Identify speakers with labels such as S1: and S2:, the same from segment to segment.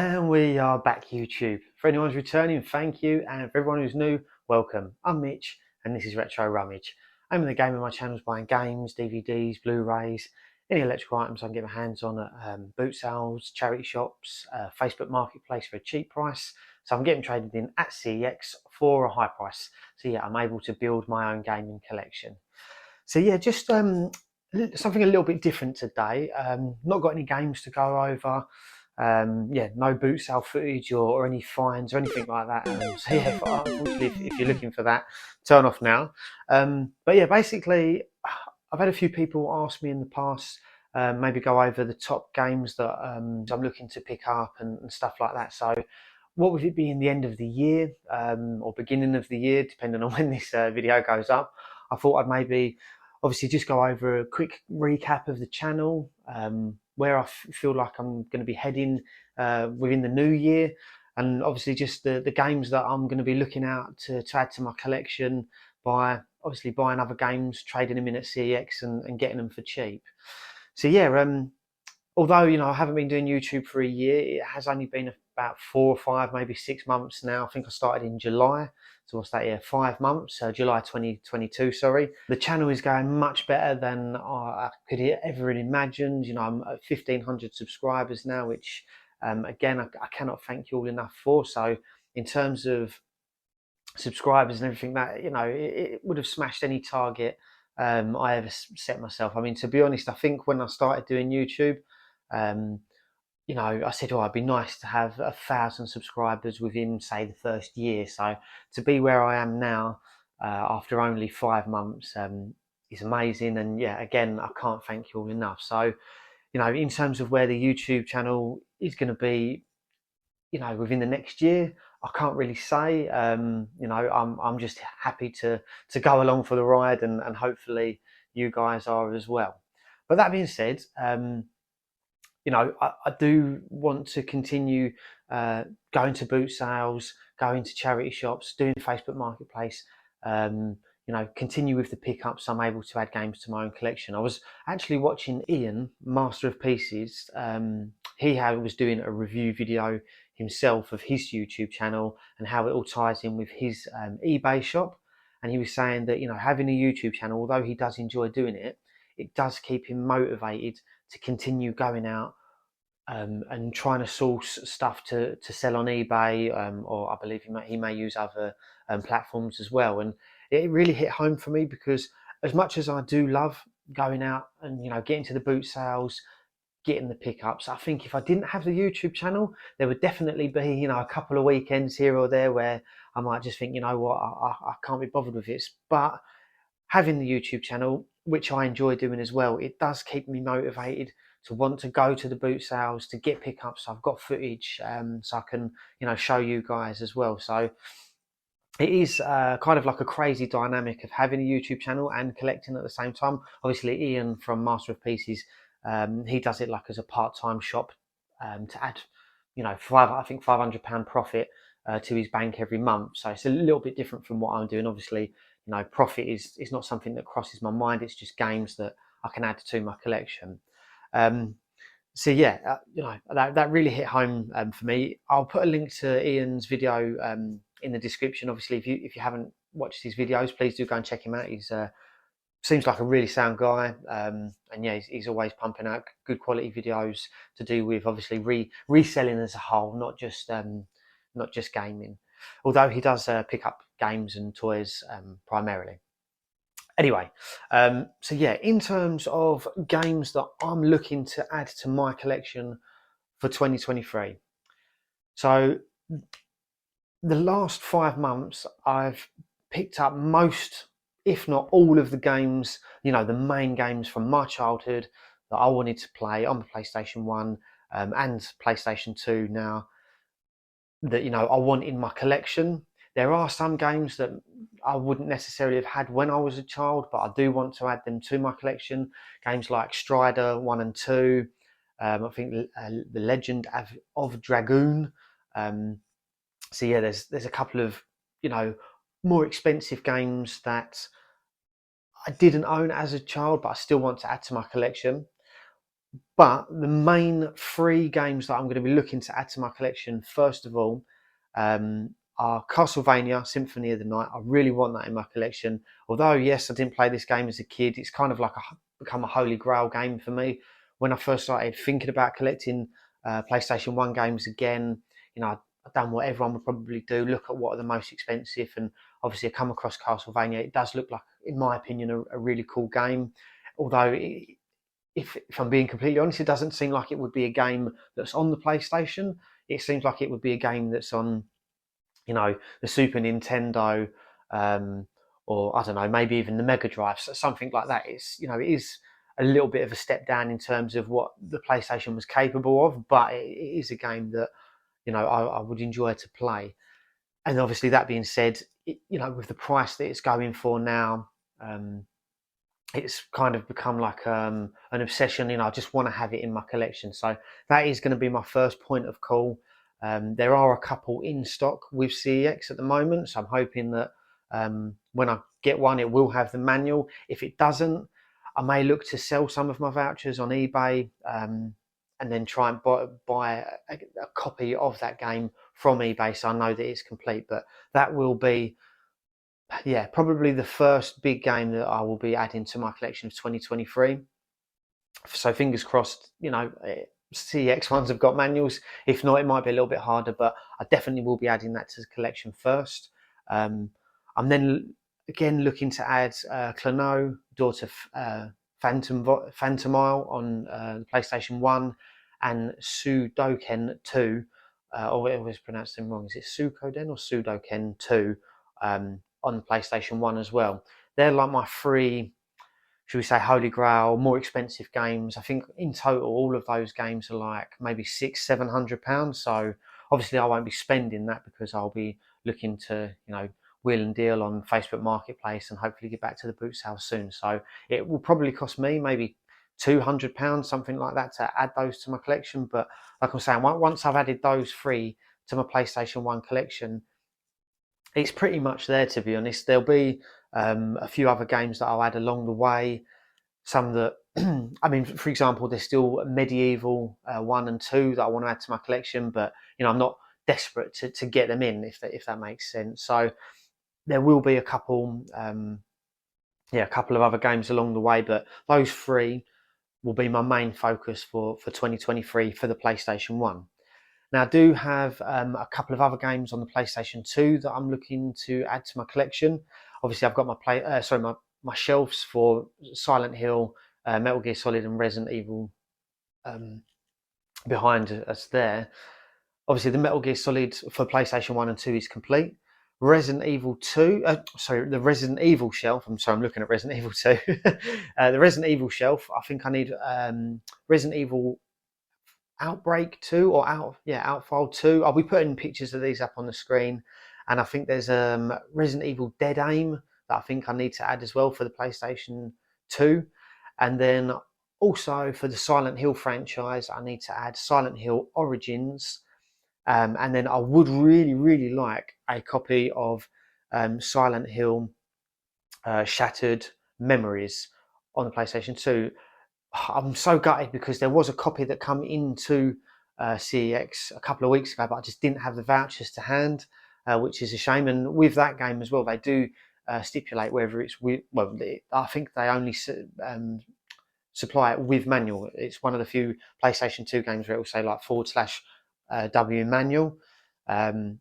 S1: And we are back, YouTube. For anyone who's returning, thank you, and for everyone who's new, welcome. I'm Mitch, and this is Retro Rummage. I'm in the game of my channel is buying games, DVDs, Blu-rays, any electrical items I can get my hands on at boot sales, charity shops, Facebook Marketplace for a cheap price. So I'm getting traded in at CEX for a high price. So yeah, I'm able to build my own gaming collection. So yeah, just something a little bit different today. Not got any games to go over. Yeah, no boot sale footage or any fines or anything like that. So yeah, unfortunately, if you're looking for that, turn off now. But yeah, basically, I've had a few people ask me in the past, maybe go over the top games that I'm looking to pick up and stuff like that. So what would it be in the end of the year or beginning of the year, depending on when this video goes up? I thought I'd maybe obviously just go over a quick recap of the channel, where I feel like I'm going to be heading within the new year, and obviously just the games that I'm going to be looking out to add to my collection by obviously buying other games, trading them in at CEX and getting them for cheap. So yeah, although I haven't been doing YouTube for a year, it has only been about 4 or 5, maybe 6 months now. I think I started in July, so what's that? Yeah, 5 months. July 2022. Sorry, the channel is going much better than I could ever imagined. I'm at 1,500 subscribers now, which again I cannot thank you all enough for. So in terms of subscribers and everything, that it would have smashed any target I ever set myself. I mean, to be honest, I think when I started doing YouTube, um, I said, oh, it'd be nice to have 1,000 subscribers within, say, the first year. So to be where I am now, after only 5 months, is amazing. And yeah, again, I can't thank you all enough. So, in terms of where the YouTube channel is going to be, within the next year, I can't really say. I'm just happy to go along for the ride, and hopefully you guys are as well. But that being said, I do want to continue going to boot sales, going to charity shops, doing Facebook Marketplace. Continue with the pickups. I'm able to add games to my own collection. I was actually watching Ian, Master of Pieces. He was doing a review video himself of his YouTube channel and how it all ties in with his eBay shop. And he was saying that having a YouTube channel, although he does enjoy doing it, it does keep him motivated to continue going out and trying to source stuff to sell on eBay, or I believe he may use other platforms as well. And it really hit home for me because as much as I do love going out and getting to the boot sales, getting the pickups, I think if I didn't have the YouTube channel, there would definitely be a couple of weekends here or there where I might just think, what, I can't be bothered with this. But having the YouTube channel, which I enjoy doing as well, it does keep me motivated to want to go to the boot sales, to get pickups. I've got footage, so I can, show you guys as well. So it is kind of like a crazy dynamic of having a YouTube channel and collecting at the same time. Obviously, Ian from Master of Pieces, he does it like as a part-time shop to add, I think £500 profit to his bank every month. So it's a little bit different from what I'm doing. Obviously, profit is not something that crosses my mind. It's just games that I can add to my collection. So yeah, that really hit home for me. I'll put a link to Ian's video in the description. Obviously, if you haven't watched his videos, please do go and check him out. He's seems like a really sound guy, and yeah, he's always pumping out good quality videos to do with obviously reselling as a whole, not just gaming. Although he does pick up games and toys primarily. Anyway, so yeah, in terms of games that I'm looking to add to my collection for 2023. So the last 5 months, I've picked up most, if not all of the games, the main games from my childhood that I wanted to play on the PlayStation 1 and PlayStation 2 now, that I want in my collection. There are some games that I wouldn't necessarily have had when I was a child, but I do want to add them to my collection. Games like Strider 1 and 2, I think the Legend of Dragoon. So yeah, there's a couple of more expensive games that I didn't own as a child, but I still want to add to my collection. But the main three games that I'm going to be looking to add to my collection, first of all, are Castlevania Symphony of the Night. I really want that in my collection. Although, yes, I didn't play this game as a kid, it's kind of like become a holy grail game for me. When I first started thinking about collecting PlayStation 1 games again, I've done what everyone would probably do, look at what are the most expensive, and obviously I come across Castlevania. It does look like, in my opinion, a really cool game. Although if I'm being completely honest, it doesn't seem like it would be a game that's on the PlayStation. It seems like it would be a game that's on, the Super Nintendo, um, or I don't know, maybe even the Mega Drive, so something like that. It is a little bit of a step down in terms of what the PlayStation was capable of, but it is a game that I would enjoy to play. And obviously, that being said, with the price that it's going for now. It's kind of become like an obsession. I just want to have it in my collection. So that is going to be my first point of call. There are a couple in stock with CEX at the moment, so I'm hoping that when I get one, it will have the manual. If it doesn't, I may look to sell some of my vouchers on eBay, and then try and buy a copy of that game from eBay, so I know that it's complete. But that will be, yeah, probably the first big game that I will be adding to my collection of 2023. So fingers crossed, CX ones have got manuals. If not, it might be a little bit harder, but I definitely will be adding that to the collection first. I'm then again looking to add Clannad, Daughter Phantom Isle on the PlayStation 1, and Sudoken 2, or I always pronounce them wrong. Is it Suikoden or Sudoken 2, on the PlayStation 1 as well? They're like my three, should we say, holy grail, more expensive games. I think in total all of those games are like maybe £600-700. So obviously I won't be spending that because I'll be looking to wheel and deal on Facebook Marketplace and hopefully get back to the boot sale soon. So it will probably cost me maybe £200, something like that, to add those to my collection. But like I'm saying, once I've added those three to my PlayStation 1 collection, it's pretty much there, to be honest. There'll be a few other games that I'll add along the way. Some that, I mean, for example, there's still Medieval 1 and 2 that I want to add to my collection, but I'm not desperate to get them in, if that makes sense. So there will be a couple, a couple of other games along the way, but those three will be my main focus for 2023 for the PlayStation 1. Now, I do have a couple of other games on the PlayStation 2 that I'm looking to add to my collection. Obviously, I've got my shelves for Silent Hill, Metal Gear Solid, and Resident Evil behind us there. Obviously, the Metal Gear Solid for PlayStation 1 and 2 is complete. Resident Evil 2, the Resident Evil shelf. I'm looking at Resident Evil 2. The Resident Evil shelf, I think I need Resident Evil Outbreak 2 or Outfile 2. I'll be putting pictures of these up on the screen. And I think there's Resident Evil Dead Aim that I think I need to add as well for the PlayStation 2. And then also for the Silent Hill franchise, I need to add Silent Hill Origins. And then I would really, really like a copy of Silent Hill Shattered Memories on the PlayStation 2. I'm so gutted because there was a copy that come into CEX a couple of weeks ago, but I just didn't have the vouchers to hand, which is a shame. And with that game as well, they do stipulate whether it's with, well, I think they only supply it with manual. It's one of the few PlayStation 2 games where it will say like /W manual.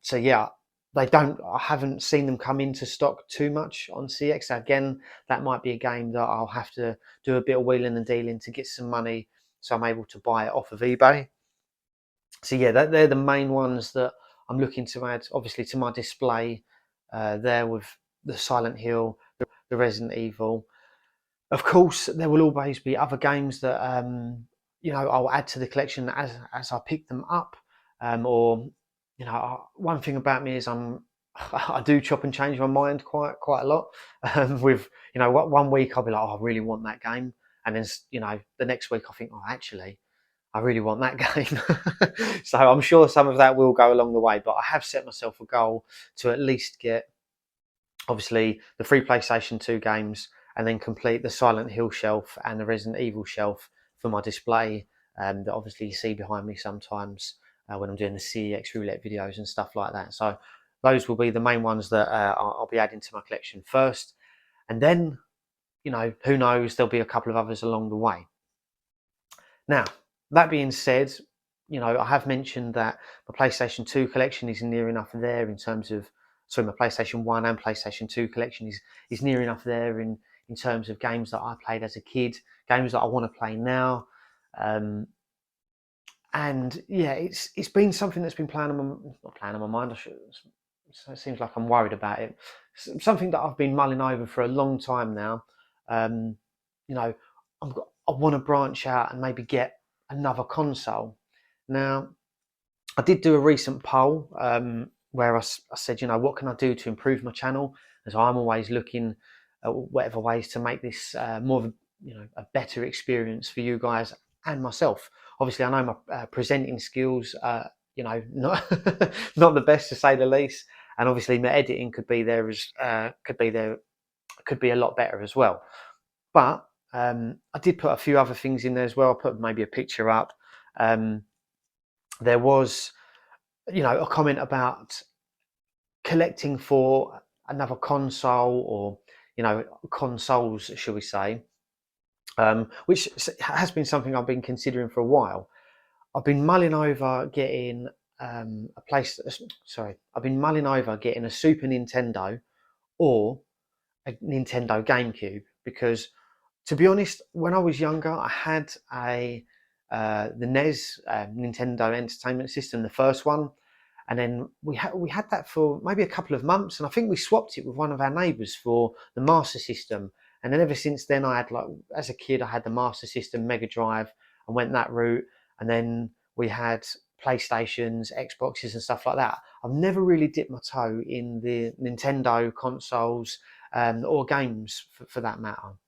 S1: So yeah, I haven't seen them come into stock too much on CX. Again, that might be a game that I'll have to do a bit of wheeling and dealing to get some money so I'm able to buy it off of eBay. So yeah, they're the main ones that I'm looking to add, obviously, to my display there with the Silent Hill, the Resident Evil. Of course, there will always be other games that I'll add to the collection as I pick them up. Or one thing about me is I do chop and change my mind quite a lot. With one week I'll be like, oh, I really want that game, and then the next week I think, oh, actually, I really want that game. So I'm sure some of that will go along the way, but I have set myself a goal to at least get, obviously, the free PlayStation 2 games, and then complete the Silent Hill shelf and the Resident Evil shelf for my display, that obviously you see behind me sometimes when I'm doing the CEX roulette videos and stuff like that. So those will be the main ones that I'll be adding to my collection first, and then, you know, who knows, there'll be a couple of others along the way. Now, that being said, you know, I have mentioned that my PlayStation 2 collection is near enough there in terms of, sorry, my PlayStation 1 and PlayStation 2 collection is near enough there in terms of games that I played as a kid, games that I want to play now. And yeah, it's been something that's been not playing on my mind. So it seems like I'm worried about it. Something that I've been mulling over for a long time now. You know, I want to branch out and maybe get another console. Now, I did do a recent poll where I said, you know, what can I do to improve my channel? As I'm always looking at whatever ways to make this more of a, you know, a better experience for you guys and myself. Obviously, I know my presenting skills, you know, not not the best to say the least, and obviously my editing could be there as could be a lot better as well. But I did put a few other things in there as well. I put maybe a picture up. There was, you know, a comment about collecting for another console, or, you know, consoles, shall we say, which has been something I've been considering for a while. I've been mulling over getting I've been mulling over getting a Super Nintendo or a Nintendo GameCube, because, to be honest, when I was younger, I had the NES, Nintendo Entertainment System, the first one, and then we had that for maybe a couple of months, and I think we swapped it with one of our neighbours for the Master System. And then ever since then, I had, like, as a kid, I had the Master System, Mega Drive, and went that route. And then we had PlayStations, Xboxes, and stuff like that. I've never really dipped my toe in the Nintendo consoles, or games for that matter.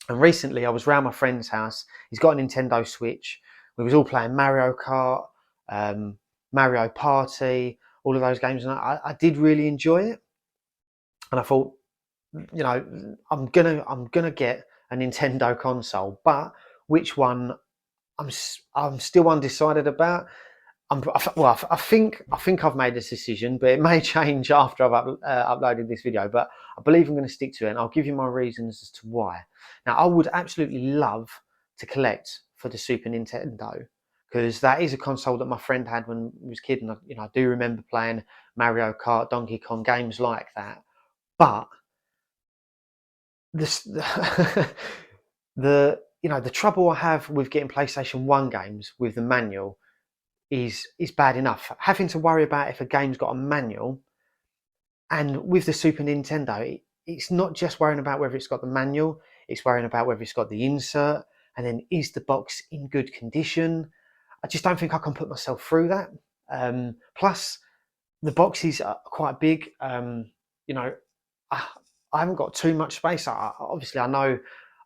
S1: And recently, I was round my friend's house. He's got a Nintendo Switch. We was all playing Mario Kart, Mario Party, all of those games, and I did really enjoy it. And I thought, you know, I'm gonna get a Nintendo console, but which one I'm still undecided about. I think I've made this decision, but it may change after I've uploaded this video. But I believe I'm going to stick to it, and I'll give you my reasons as to why. Now, I would absolutely love to collect for the Super Nintendo, because that is a console that my friend had when he was a kid, and I do remember playing Mario Kart, Donkey Kong, games like that. But this, the trouble I have with getting PlayStation 1 games with the manual is bad enough. Having to worry about if a game's got a manual, and with the Super Nintendo, it's not just worrying about whether it's got the manual, it's worrying about whether it's got the insert, and then is the box in good condition. I just don't think I can put myself through that. Plus, the boxes are quite big. You know, I haven't got too much space. Obviously, I know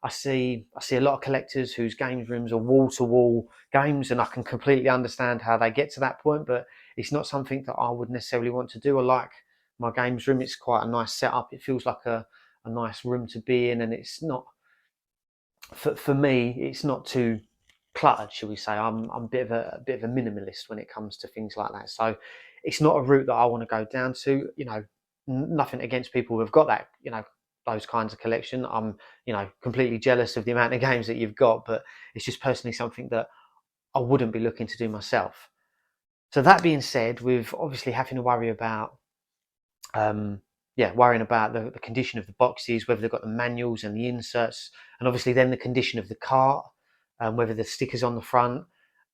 S1: I see a lot of collectors whose games rooms are wall to wall games, and I can completely understand how they get to that point. But it's not something that I would necessarily want to do. I like my games room. It's quite a nice setup. It feels like a nice room to be in, and it's not, for me, it's not too cluttered, shall we say. I'm a bit of a minimalist when it comes to things like that. So it's not a route that I want to go down to. You know, nothing against people who've got that, you know, those kinds of collection. I'm, you know, completely jealous of the amount of games that you've got, but it's just personally something that I wouldn't be looking to do myself. So that being said, with obviously having to worry about worrying about the condition of the boxes, whether they've got the manuals and the inserts, and obviously then the condition of the cart, whether the stickers on the front.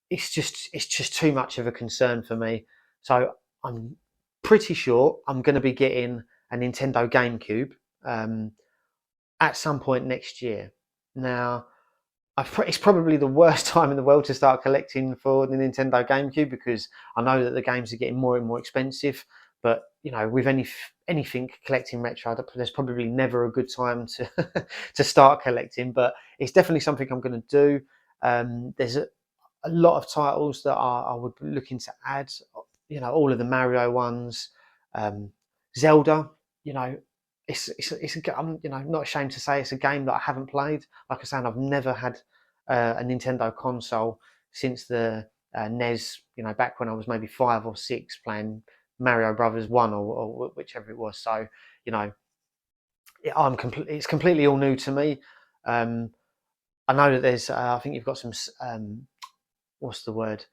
S1: It's just too much of a concern for me. So I'm pretty sure I'm going to be getting a Nintendo GameCube at some point next year. Now, it's probably the worst time in the world to start collecting for the Nintendo GameCube, because I know that the games are getting more and more expensive. But, you know, with anything collecting retro, there's probably never a good time to to start collecting. But it's definitely something I'm going to do. There's a lot of titles that I would be looking to add. You know, all of the Mario ones, Zelda. You know, I'm, you know, not ashamed to say it's a game that I haven't played. Like I said, I've never had a Nintendo console since the NES. You know, back when I was maybe 5 or 6 playing Mario Brothers 1 or whichever it was. So you know, it's completely all new to me. I know that there's I think you've got some what's the word,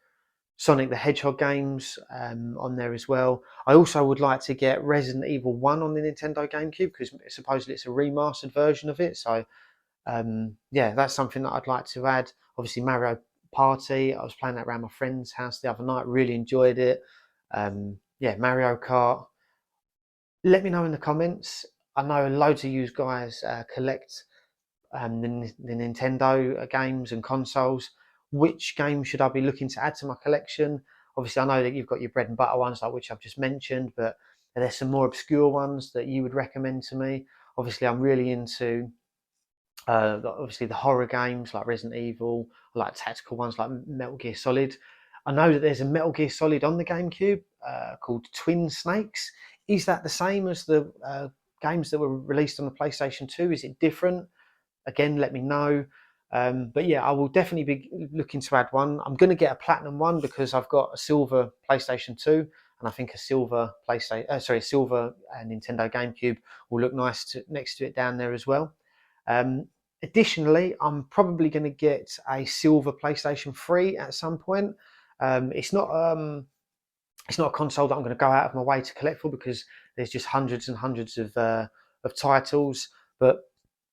S1: Sonic the Hedgehog games on there as well. I also would like to get Resident Evil 1 on the Nintendo GameCube because supposedly it's a remastered version of it. So yeah, that's something that I'd like to add. Obviously, Mario Party. I was playing that around my friend's house the other night. Really enjoyed it. Yeah, Mario Kart. Let me know in the comments. I know loads of you guys collect the Nintendo games and consoles. Which game should I be looking to add to my collection? Obviously, I know that you've got your bread and butter ones, like which I've just mentioned, but there's some more obscure ones that you would recommend to me. Obviously, I'm really into obviously the horror games like Resident Evil, I like tactical ones like Metal Gear Solid. I know that there's a Metal Gear Solid on the GameCube called Twin Snakes. Is that the same as the games that were released on the PlayStation 2? Is it different? Again, let me know. But yeah, I will definitely be looking to add one. I'm going to get a platinum one because I've got a silver PlayStation 2, and I think a silver silver Nintendo GameCube will look nice next to it down there as well. Additionally, I'm probably going to get a silver PlayStation 3 at some point. It's not a console that I'm going to go out of my way to collect for because there's just hundreds and hundreds of titles. But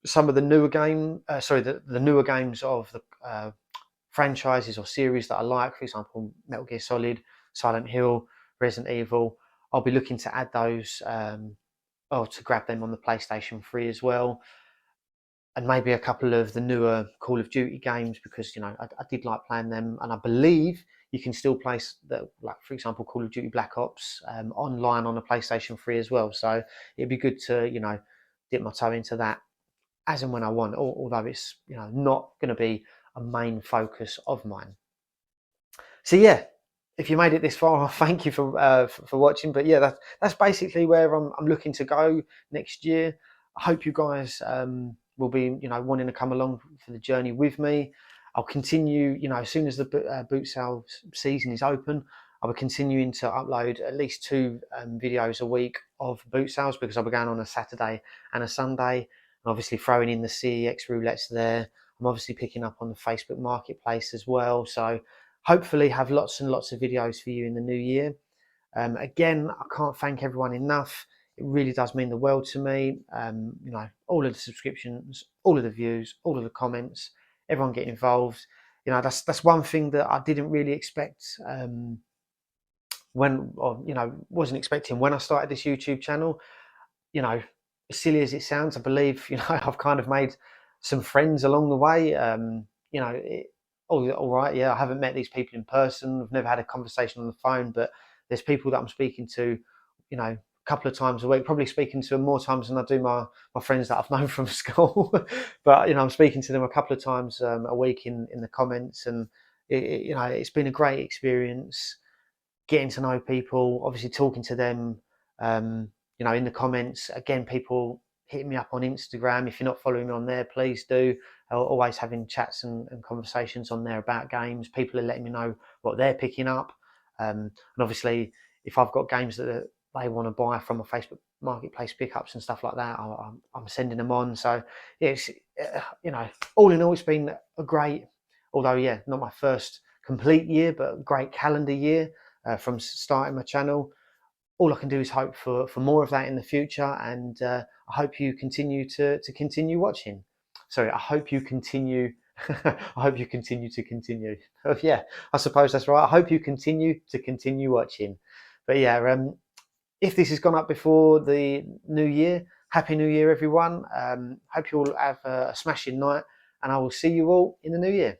S1: some of the newer the newer games of the franchises or series that I like, for example, Metal Gear Solid, Silent Hill, Resident Evil, I'll be looking to add those or to grab them on the PlayStation 3 as well. And maybe a couple of the newer Call of Duty games because I did like playing them, and I believe you can still play like for example Call of Duty Black Ops online on a PlayStation 3 as well. So it'd be good to dip my toe into that as and when I want, although it's not going to be a main focus of mine. So yeah, if you made it this far, thank you for watching. But yeah, that's basically where I'm looking to go next year. I hope you guys will be wanting to come along for the journey with me. I'll continue, as soon as the boot sale season is open, I'll be continuing to upload at least 2 videos a week of boot sales because I'll be going on a Saturday and a Sunday, and obviously throwing in the CEX roulettes there. I'm obviously picking up on the Facebook Marketplace as well, so hopefully have lots and lots of videos for you in the new year. Again, I can't thank everyone enough. It really does mean the world to me. All of the subscriptions, all of the views, all of the comments, everyone getting involved. That's one thing that I didn't really expect wasn't expecting when I started this YouTube channel. As silly as it sounds, I believe I've kind of made some friends along the way. All right, yeah, I haven't met these people in person. I've never had a conversation on the phone, but there's people that I'm speaking to, a couple of times a week. Probably speaking to them more times than I do my friends that I've known from school. But I'm speaking to them a couple of times a week in the comments, and it's been a great experience getting to know people. Obviously, talking to them. In the comments. Again, people hitting me up on Instagram. If you're not following me on there, please do. Always having chats and conversations on there about games. People are letting me know what they're picking up. And obviously, if I've got games that they want to buy from a Facebook Marketplace pickups and stuff like that, I'm sending them on. So yeah, it's, all in all, it's been a great, although yeah, not my first complete year, but a great calendar year from starting my channel. All I can do is hope for more of that in the future, and I hope you continue to continue watching. Sorry, I hope you continue. I hope you continue to continue. Oh, yeah, I suppose that's right. I hope you continue to continue watching. But yeah, if this has gone up before the new year, Happy New Year, everyone. Hope you all have a smashing night, and I will see you all in the new year.